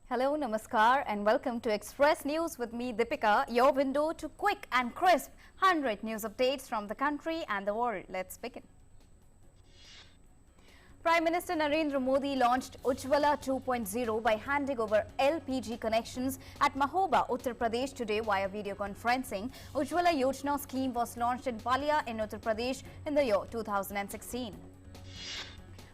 Hello, Namaskar and welcome to Express News with me Deepika, your window to quick and crisp 100 news updates from the country and the world. Let's begin. Prime Minister Narendra Modi launched Ujjwala 2.0 by handing over LPG connections at Mahoba, Uttar Pradesh today via video conferencing. Ujjwala Yojana scheme was launched in Palia in Uttar Pradesh in the year 2016.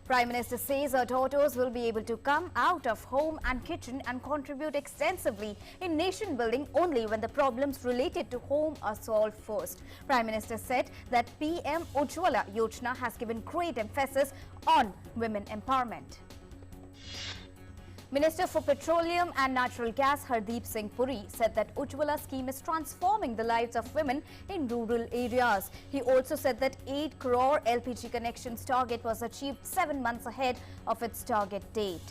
Prime Minister says our daughters will be able to come out of home and kitchen and contribute extensively in nation building only when the problems related to home are solved first. Prime Minister said that PM Ujjwala Yojana has given great emphasis on women empowerment. Minister for Petroleum and Natural Gas Hardeep Singh Puri said that Ujjwala scheme is transforming the lives of women in rural areas. He also said that 8 crore LPG connections target was achieved 7 months ahead of its target date.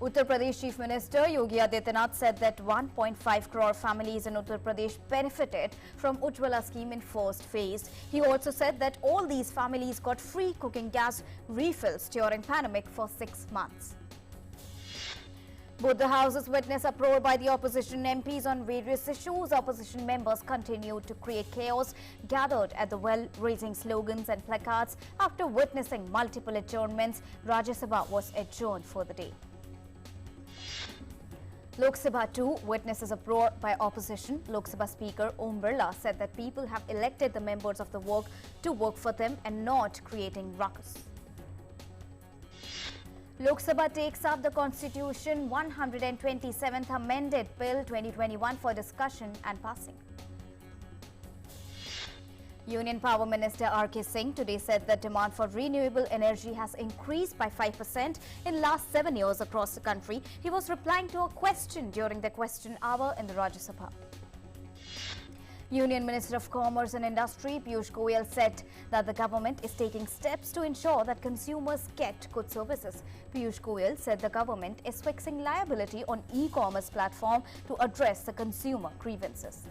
Uttar Pradesh Chief Minister Yogi Adityanath said that 1.5 crore families in Uttar Pradesh benefited from Ujjwala scheme in first phase. He also said that all these families got free cooking gas refills during pandemic for 6 months. Both the houses witnessed uproar by the opposition MPs on various issues. Opposition members continued to create chaos, gathered at the well, raising slogans and placards. After witnessing multiple adjournments, Rajya Sabha was adjourned for the day. Lok Sabha too witnesses uproar by opposition. Lok Sabha Speaker Om Birla said that people have elected the members of the work to work for them and not creating ruckus. Lok Sabha takes up the Constitution 127th Amended Bill 2021 for discussion and passing. Union Power Minister R.K. Singh today said that demand for renewable energy has increased by 5% in last 7 years across the country. He was replying to a question during the question hour in the Rajya Sabha. Union Minister of Commerce and Industry Piyush Goyal said that the government is taking steps to ensure that consumers get good services. Piyush Goyal said the government is fixing liability on e-commerce platform to address the consumer grievances.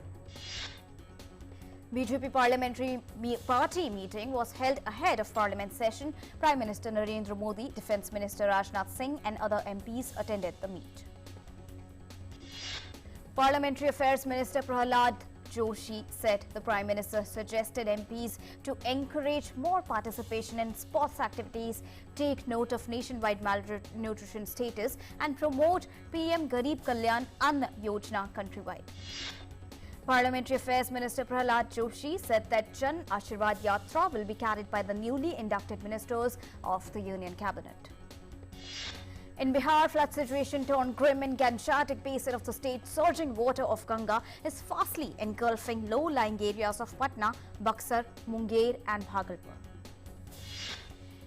BJP Parliamentary Party meeting was held ahead of Parliament session. Prime Minister Narendra Modi, Defence Minister Rajnath Singh and other MPs attended the meet. Parliamentary Affairs Minister Prahlad Joshi said the Prime Minister suggested MPs to encourage more participation in sports activities, take note of nationwide malnutrition status and promote PM Garib Kalyan Ann Yojana countrywide. Parliamentary Affairs Minister Prahlad Joshi said that Jan ASHIRWAD YATRA will be carried by the newly inducted ministers of the Union Cabinet. In Bihar, flood situation turned grim in Gangetic basin of the state. Surging water of Ganga is fastly engulfing low-lying areas of Patna, Buxar, Munger and Bhagalpur.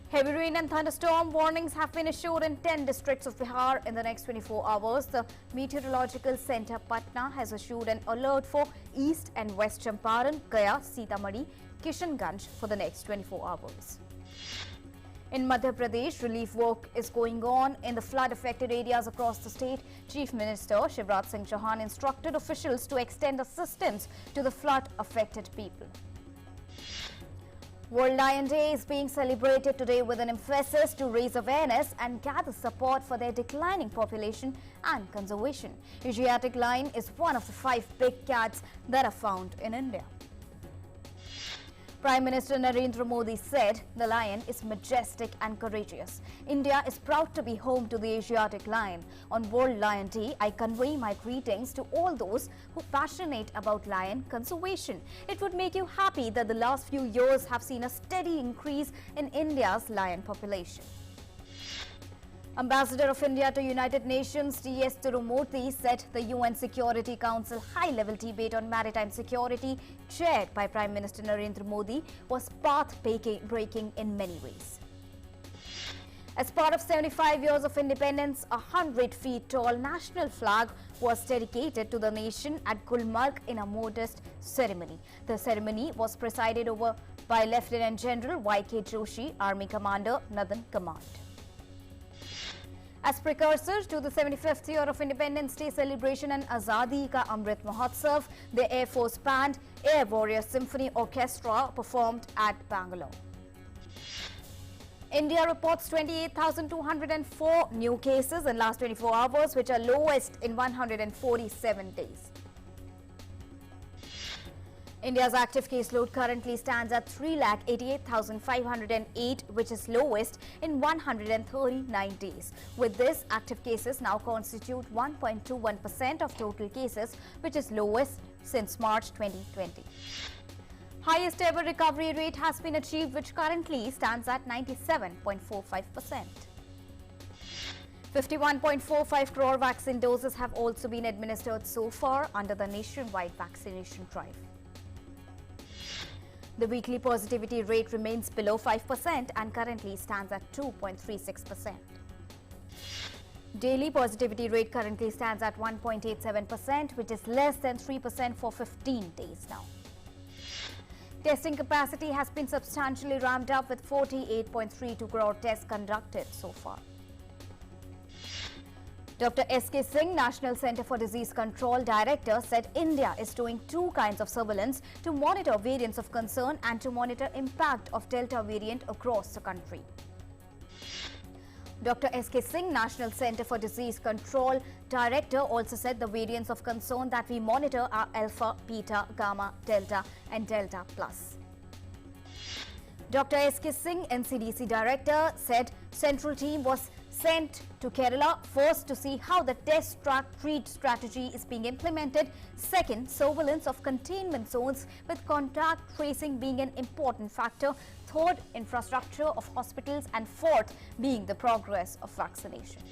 Heavy rain and thunderstorm warnings have been issued in 10 districts of Bihar in the next 24 hours. The Meteorological Center Patna has issued an alert for East and West Champaran, Gaya, Sitamarhi, Kishanganj for the next 24 hours. In Madhya Pradesh, relief work is going on in the flood-affected areas across the state. Chief Minister Shivraj Singh Chauhan instructed officials to extend assistance to the flood-affected people. World Lion Day is being celebrated today with an emphasis to raise awareness and gather support for their declining population and conservation. Asiatic lion is one of the 5 big cats that are found in India. Prime Minister Narendra Modi said the lion is majestic and courageous. India is proud to be home to the Asiatic lion. On World Lion Day, I convey my greetings to all those who are passionate about lion conservation. It would make you happy that the last few years have seen a steady increase in India's lion population. Ambassador of India to United Nations T.S. Tirumurthy said the UN Security Council high-level debate on maritime security chaired by Prime Minister Narendra Modi was path-breaking in many ways. As part of 75 years of independence, a 100 feet tall national flag was dedicated to the nation at Gulmarg in a modest ceremony. The ceremony was presided over by Lieutenant General Y.K. Joshi, Army Commander, Northern Command. As precursors to the 75th year of Independence Day celebration and Azadi Ka Amrit Mahotsav, the Air Force Band, Air Warrior Symphony Orchestra performed at Bangalore. India reports 28,204 new cases in last 24 hours, which are lowest in 147 days. India's active caseload currently stands at 3,88,508, which is lowest in 139 days. With this, active cases now constitute 1.21% of total cases, which is lowest since March 2020. Highest ever recovery rate has been achieved, which currently stands at 97.45%. 51.45 crore vaccine doses have also been administered so far under the nationwide vaccination drive. The weekly positivity rate remains below 5% and currently stands at 2.36%. Daily positivity rate currently stands at 1.87%, which is less than 3% for 15 days now. Testing capacity has been substantially ramped up with 48.32 crore tests conducted so far. Dr. S.K. Singh, National Centre for Disease Control Director, said India is doing two kinds of surveillance to monitor variants of concern and to monitor impact of Delta variant across the country. Dr. S.K. Singh, National Centre for Disease Control Director, also said the variants of concern that we monitor are Alpha, Beta, Gamma, Delta and Delta Plus. Dr. S.K. Singh, NCDC Director, said central team was sent to Kerala, first to see how the test, track, treat strategy is being implemented. Second, surveillance of containment zones with contact tracing being an important factor. Third, infrastructure of hospitals, and fourth being the progress of vaccination.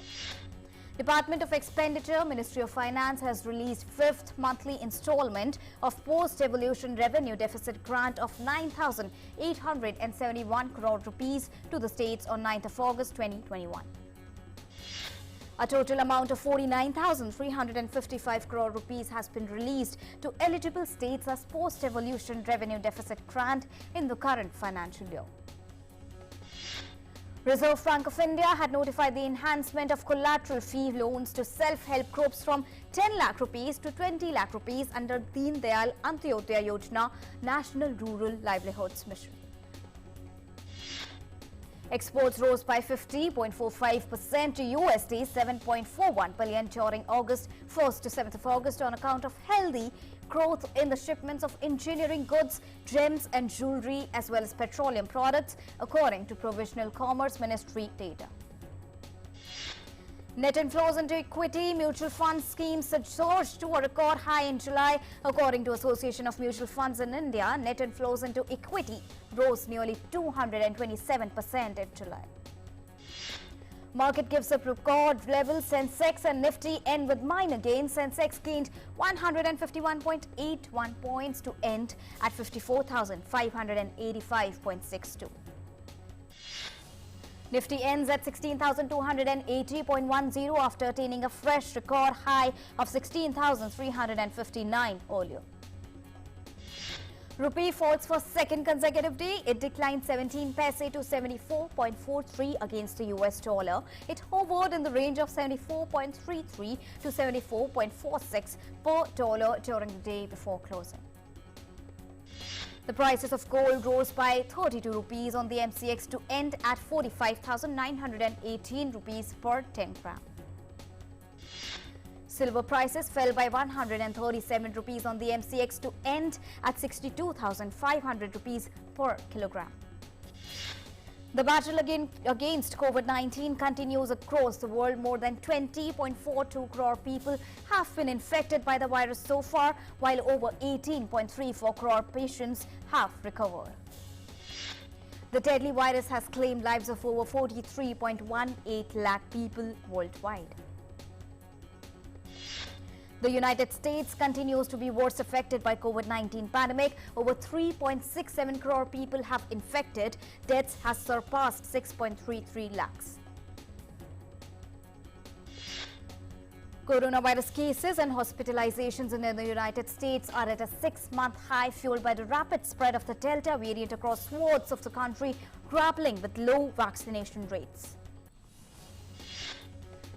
Department of Expenditure, Ministry of Finance has released fifth monthly installment of post-evolution revenue deficit grant of 9,871 crore rupees to the states on 9th of August 2021. A total amount of 49,355 crore rupees has been released to eligible states as post-evolution revenue deficit grant in the current financial year. Reserve Bank of India had notified the enhancement of collateral fee loans to self-help groups from 10 lakh rupees to 20 lakh rupees under Deen Dayal Antyodaya Yojana National Rural Livelihoods Mission. Exports rose by 50.45% to USD 7.41 billion during August 1st to 7th of August on account of healthy growth in the shipments of engineering goods, gems and jewelry as well as petroleum products, according to Provisional Commerce Ministry data. Net inflows into equity mutual fund schemes surged to a record high in July. According to Association of Mutual Funds in India, net inflows into equity rose nearly 227% in July. Market gives up record levels. Sensex and Nifty end with minor gains. Sensex gained 151.81 points to end at 54,585.62. Nifty ends at 16,280.10 after attaining a fresh record high of 16,359 earlier. Rupee falls for second consecutive day. It declined 17 paise to 74.43 against the US dollar. It hovered in the range of 74.33 to 74.46 per dollar during the day before closing. The prices of gold rose by 32 rupees on the MCX to end at 45,918 rupees per 10 gram. Silver prices fell by 137 rupees on the MCX to end at 62,500 rupees per kilogram. The battle against COVID-19 continues across the world. More than 20.42 crore people have been infected by the virus so far, while over 18.34 crore patients have recovered. The deadly virus has claimed lives of over 43.18 lakh people worldwide. The United States continues to be worst affected by COVID-19 pandemic. Over 3.67 crore people have infected. Deaths has surpassed 6.33 lakhs. Coronavirus cases and hospitalizations in the United States are at a 6-month high, fueled by the rapid spread of the Delta variant across swaths of the country, grappling with low vaccination rates.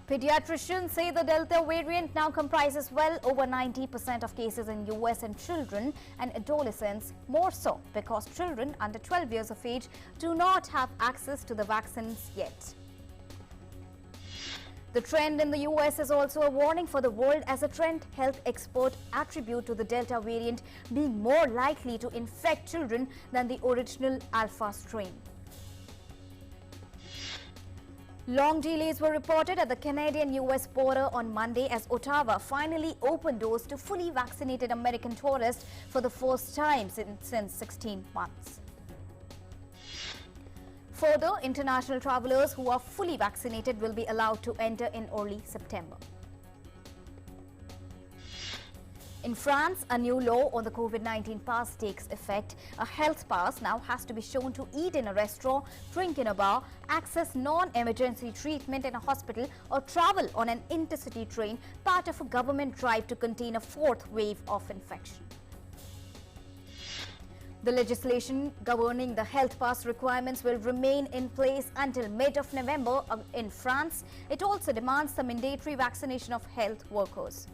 Pediatricians say the Delta variant now comprises well over 90% of cases in US in children and adolescents, more so because children under 12 years of age do not have access to the vaccines yet. The trend in the US is also a warning for the world, as a trend health expert attribute to the Delta variant being more likely to infect children than the original Alpha strain. Long delays were reported at the Canadian-US border on Monday as Ottawa finally opened doors to fully vaccinated American tourists for the first time since 16 months. Further, international travelers who are fully vaccinated will be allowed to enter in early September. In France, a new law on the COVID-19 pass takes effect. A health pass now has to be shown to eat in a restaurant, drink in a bar, access non-emergency treatment in a hospital or travel on an intercity train, part of a government drive to contain a fourth wave of infection. The legislation governing the health pass requirements will remain in place until mid of November in France. It also demands the mandatory vaccination of health workers.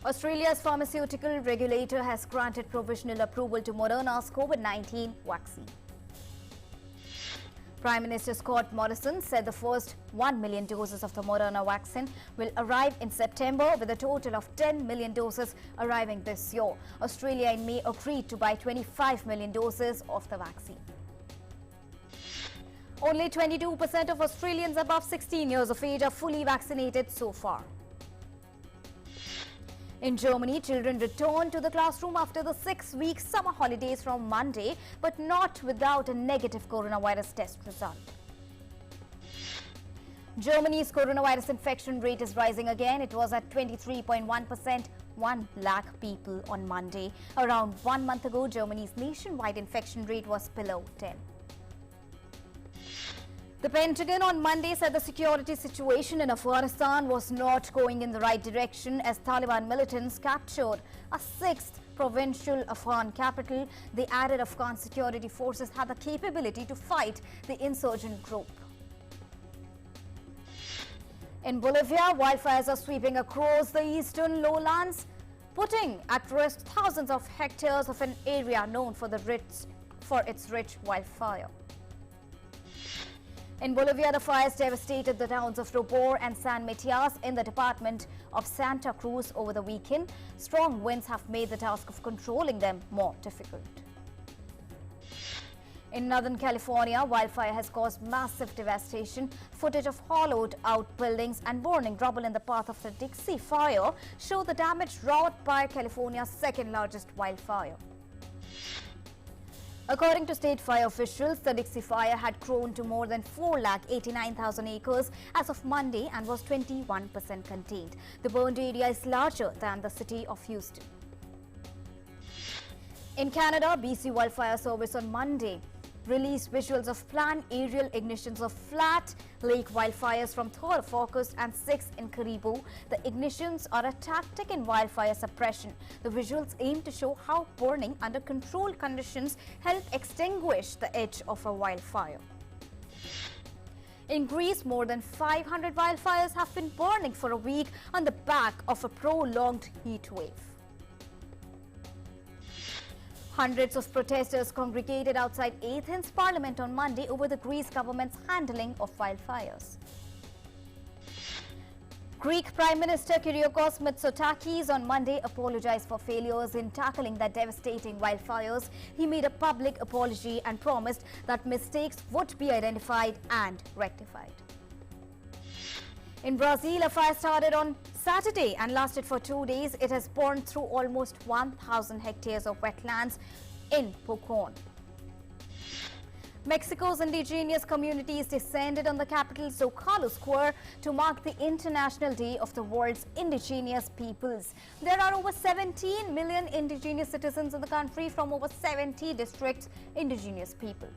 Australia's pharmaceutical regulator has granted provisional approval to Moderna's COVID-19 vaccine. Prime Minister Scott Morrison said the first 1 million doses of the Moderna vaccine will arrive in September, with a total of 10 million doses arriving this year. Australia in May agreed to buy 25 million doses of the vaccine. Only 22% of Australians above 16 years of age are fully vaccinated so far. In Germany, children returned to the classroom after the 6-week summer holidays from Monday, but not without a negative coronavirus test result. Germany's coronavirus infection rate is rising again. It was at 23.1%, 1 lakh people on Monday. Around 1 month ago, Germany's nationwide infection rate was below 10. The Pentagon on Monday said the security situation in Afghanistan was not going in the right direction as Taliban militants captured a 6th provincial Afghan capital. The added Afghan security forces had the capability to fight the insurgent group. In Bolivia, wildfires are sweeping across the eastern lowlands, putting at risk thousands of hectares of an area known for its rich wildfire. In Bolivia, the fires devastated the towns of Robor and San Matias in the department of Santa Cruz over the weekend. Strong winds have made the task of controlling them more difficult. In Northern California, wildfire has caused massive devastation. Footage of hollowed-out buildings and burning rubble in the path of the Dixie Fire show the damage wrought by California's second-largest wildfire. According to state fire officials, the Dixie Fire had grown to more than 4,89,000 acres as of Monday and was 21% contained. The burned area is larger than the city of Houston. In Canada, BC Wildfire Service on Monday released visuals of planned aerial ignitions of Flat Lake wildfires from 3rd of August and 6th in Caribou. The ignitions are a tactic in wildfire suppression. The visuals aim to show how burning under controlled conditions help extinguish the edge of a wildfire. In Greece, more than 500 wildfires have been burning for a week on the back of a prolonged heat wave. Hundreds of protesters congregated outside Athens' parliament on Monday over the Greece government's handling of wildfires. Greek Prime Minister Kyriakos Mitsotakis on Monday apologized for failures in tackling the devastating wildfires. He made a public apology and promised that mistakes would be identified and rectified. In Brazil, a fire started on Saturday and lasted for 2 days. It has burned through almost 1,000 hectares of wetlands in Pucón. Mexico's indigenous communities descended on the capital's Zocalo Square to mark the International Day of the World's Indigenous Peoples. There are over 17 million indigenous citizens in the country from over 70 districts, indigenous people.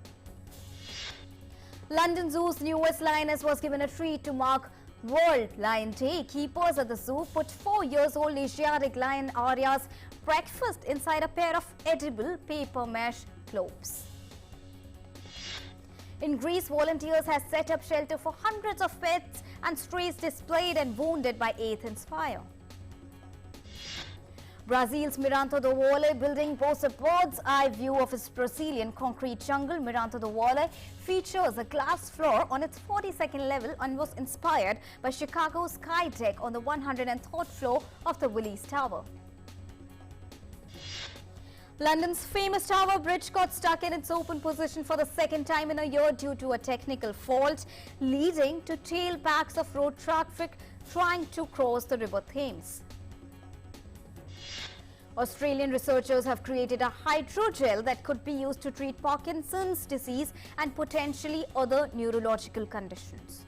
London Zoo's newest lioness was given a treat to mark World Lion Day. Keepers at the zoo put 4-year-old Asiatic lion Arya's breakfast inside a pair of edible paper mache globes. In Greece, volunteers have set up shelter for hundreds of pets and strays displaced and wounded by Athens fire. Brazil's Miranda do Vale building boasts a bird's-eye view of its Brazilian concrete jungle. Miranda do Vale features a glass floor on its 42nd level and was inspired by Chicago's Sky Deck on the 103rd floor of the Willis Tower. London's famous Tower Bridge got stuck in its open position for the second time in a year due to a technical fault, leading to tailbacks of road traffic trying to cross the River Thames. Australian researchers have created a hydrogel that could be used to treat Parkinson's disease and potentially other neurological conditions.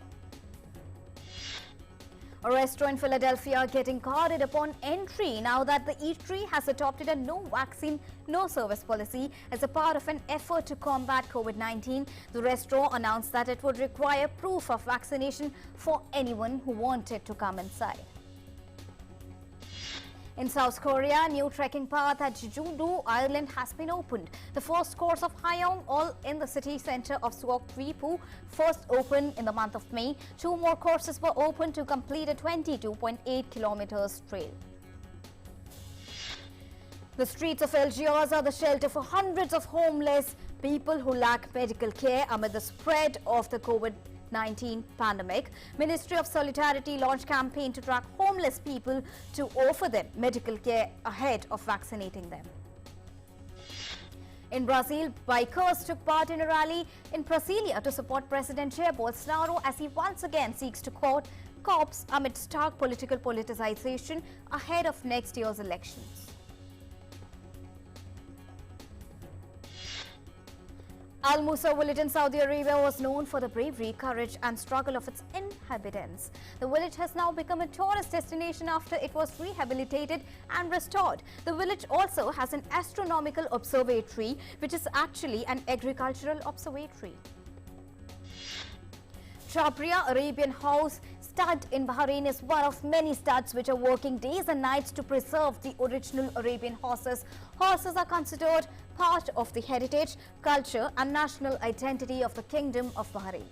A restaurant in Philadelphia getting guarded upon entry now that the eatery has adopted a no vaccine, no service policy as a part of an effort to combat COVID-19. The restaurant announced that it would require proof of vaccination for anyone who wanted to come inside. In South Korea, a new trekking path at Jeju-do Island has been opened. The first course of Hayong, all in the city center of Suwok-Wipu, first opened in the month of May. 2 more courses were opened to complete a 22.8 kilometers trail. The streets of Algiers are the shelter for hundreds of homeless people who lack medical care amid the spread of the COVID-19 pandemic. Ministry of Solidarity launched campaign to track homeless people to offer them medical care ahead of vaccinating them. In Brazil, bikers took part in a rally in Brasilia to support President Jair Bolsonaro as he once again seeks to court cops amid stark political politicization ahead of next year's elections. Al-MUSA village in Saudi Arabia was known for the bravery, courage and struggle of its inhabitants. The village has now become a tourist destination after it was rehabilitated and restored. The village also has an astronomical observatory, which is actually an agricultural observatory. Chabria Arabian House stud in Bahrain is one of many studs which are working days and nights to preserve the original Arabian horses. Horses are considered part of the heritage, culture and national identity of the Kingdom of Bahrain.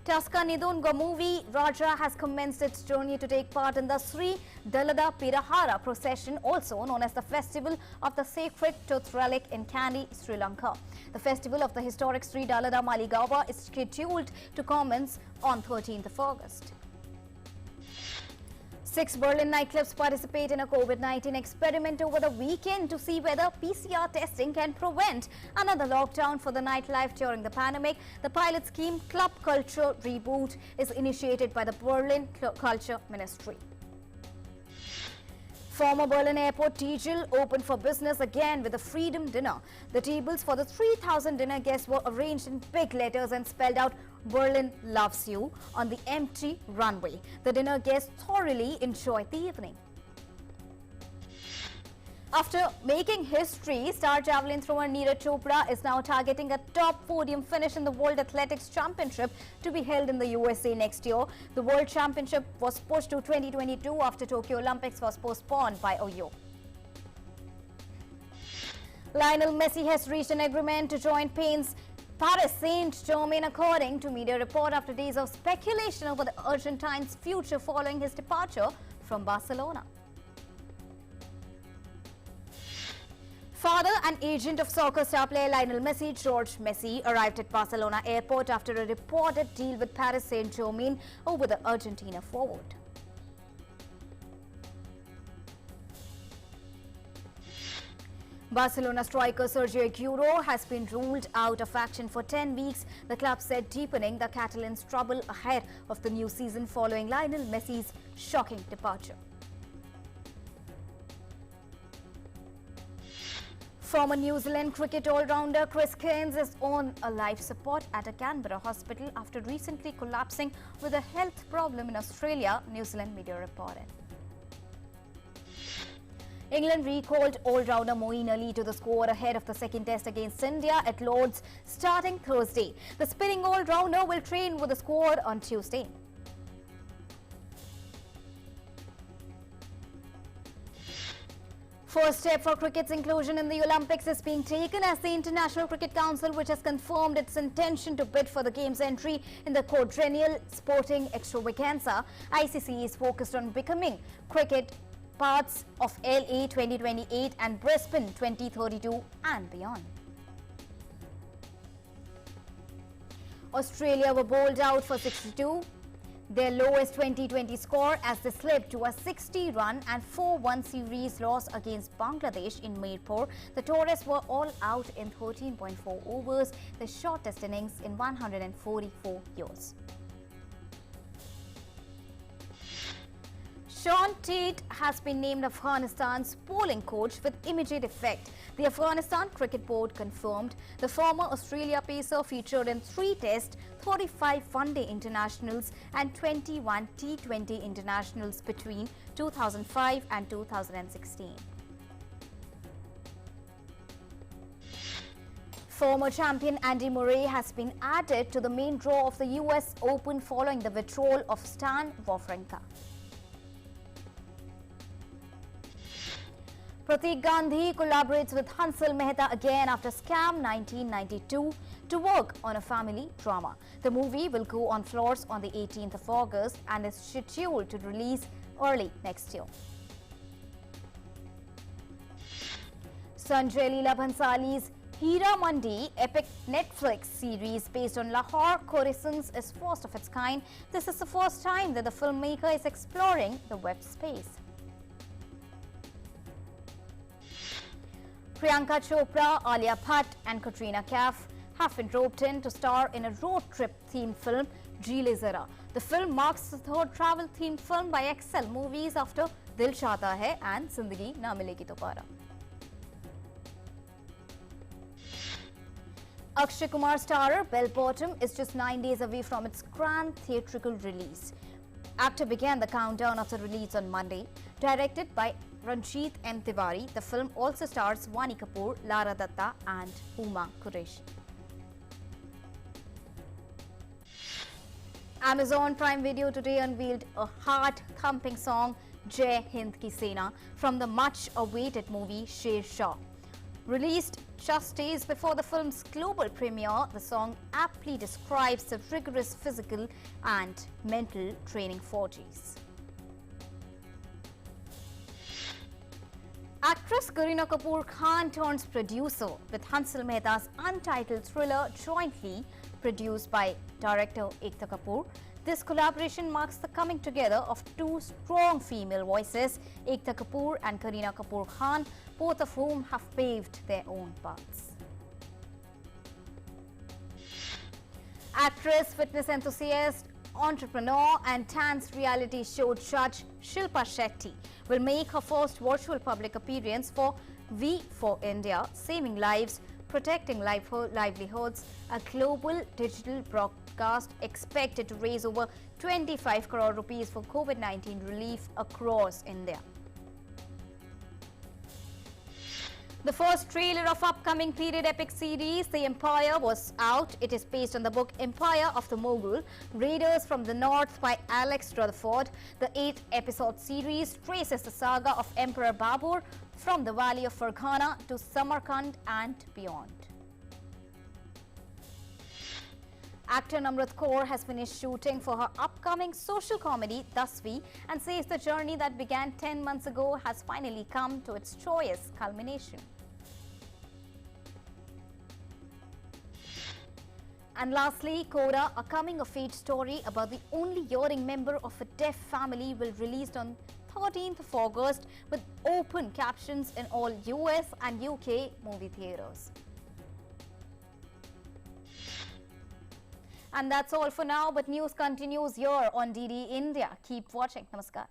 Tusker NEDUN-GAMUWE Raja has commenced its journey to take part in the Sri Dalada Pirahara procession, also known as the Festival of the Sacred Tooth Relic in Kandy, Sri Lanka. The festival of the historic Sri Dalada Maligawa is scheduled to commence on 13th of August. 6 Berlin nightclubs participate in a COVID-19 experiment over the weekend to see whether PCR testing can prevent another lockdown for the nightlife during the pandemic. The pilot scheme Club Culture Reboot is initiated by the Berlin Culture Ministry. Former Berlin Airport Tegel opened for business again with a freedom dinner. The tables for the 3,000 dinner guests were arranged in big letters and spelled out "Berlin loves you" on the empty runway. The dinner guests thoroughly enjoyed the evening. After making history, star javelin thrower Neeraj Chopra is now targeting a top podium finish in the World Athletics Championship to be held in the USA next year. The World Championship was pushed to 2022 after Tokyo Olympics was postponed by a year. Lionel Messi has reached an agreement to join Paris Saint-Germain, according to media report, after days of speculation over the Argentine's future following his departure from Barcelona. Father and agent of soccer star player Lionel Messi, George Messi, arrived at Barcelona airport after a reported deal with Paris Saint-Germain over the Argentina forward. Barcelona striker Sergio Aguero has been ruled out of action for 10 weeks, the club said, deepening the Catalans' trouble ahead of the new season following Lionel Messi's shocking departure. Former New Zealand cricket all-rounder Chris Cairns is on a life support at a Canberra hospital after recently collapsing with a health problem in Australia, New Zealand media reported. England recalled all-rounder Moeen Ali to the squad ahead of the second test against India at Lord's starting Thursday. The spinning all-rounder will train with the squad on Tuesday. First step for cricket's inclusion in the Olympics is being taken as the International Cricket Council, which has confirmed its intention to bid for the game's entry in the quadrennial sporting extravaganza. ICC is focused on becoming cricket parts of LA 2028 and Brisbane 2032 and beyond. Australia were bowled out for 62. Their lowest 2020 score as they slipped to a 60-run and 4-1 series loss against Bangladesh in Mirpur. The Tourists were all out in 13.4 overs, the shortest innings in 144 years. Sean Tate has been named Afghanistan's bowling coach with immediate effect. The Afghanistan Cricket Board confirmed the former Australia pacer featured in 3 Test, 35 one-day internationals and 21 T20 internationals between 2005 and 2016. Former champion Andy Murray has been added to the main draw of the US Open following the withdrawal of Stan Wawrinka. Pratik Gandhi collaborates with Hansal Mehta again after Scam 1992 to work on a family drama. The movie will go on floors on the 18th of August and is scheduled to release early next year. Sanjay Leela Bhansali's Hira Mandi epic Netflix series based on Lahore Khorasan's is first of its kind. This is the first time that the filmmaker is exploring the web space. Priyanka Chopra, Alia Bhatt and Katrina Kaif have been roped in to star in a road trip themed film, Jeele Zara. The film marks the third travel themed film by Excel Movies after Dil Chahta Hai and Zindagi Na Milegi Dobara. Akshay Kumar starrer Bell Bottom is just 9 days away from its grand theatrical release. Actor began the countdown of the release on Monday. Directed by Ranjit M. Tiwari, the film also stars Vani Kapoor, Lara Datta and Huma Qureshi. Amazon Prime Video today unveiled a heart-thumping song, Jai Hind Ki Sena, from the much-awaited movie Sher Shah. Released just days before the film's global premiere, the song aptly describes the rigorous physical and mental training forges. Actress Kareena Kapoor Khan turns producer with Hansal Mehta's untitled thriller jointly produced by director Ekta Kapoor. This collaboration marks the coming together of two strong female voices, Ekta Kapoor and Kareena Kapoor Khan, both of whom have paved their own paths. Actress, fitness enthusiast, entrepreneur and dance reality show judge Shilpa Shetty will make her first virtual public appearance for V for India, Saving Lives, Protecting Livelihoods, a global digital broadcast expected to raise over 25 crore rupees for COVID-19 relief across India. The first trailer of upcoming period epic series, The Empire, was out. It is based on the book Empire of the Mughal Raiders from the North by Alex Rutherford. The 8-episode series traces the saga of Emperor Babur from the Valley of Ferghana to Samarkand and beyond. Actor Namrat Kaur has finished shooting for her upcoming social comedy Dasvi and says the journey that began 10 months ago has finally come to its joyous culmination. And lastly, Koda, a coming-of-age story about the only hearing member of a deaf family, will release on 13th of August with open captions in all US and UK movie theatres. And that's all for now, but news continues here on DD India. Keep watching. Namaskar.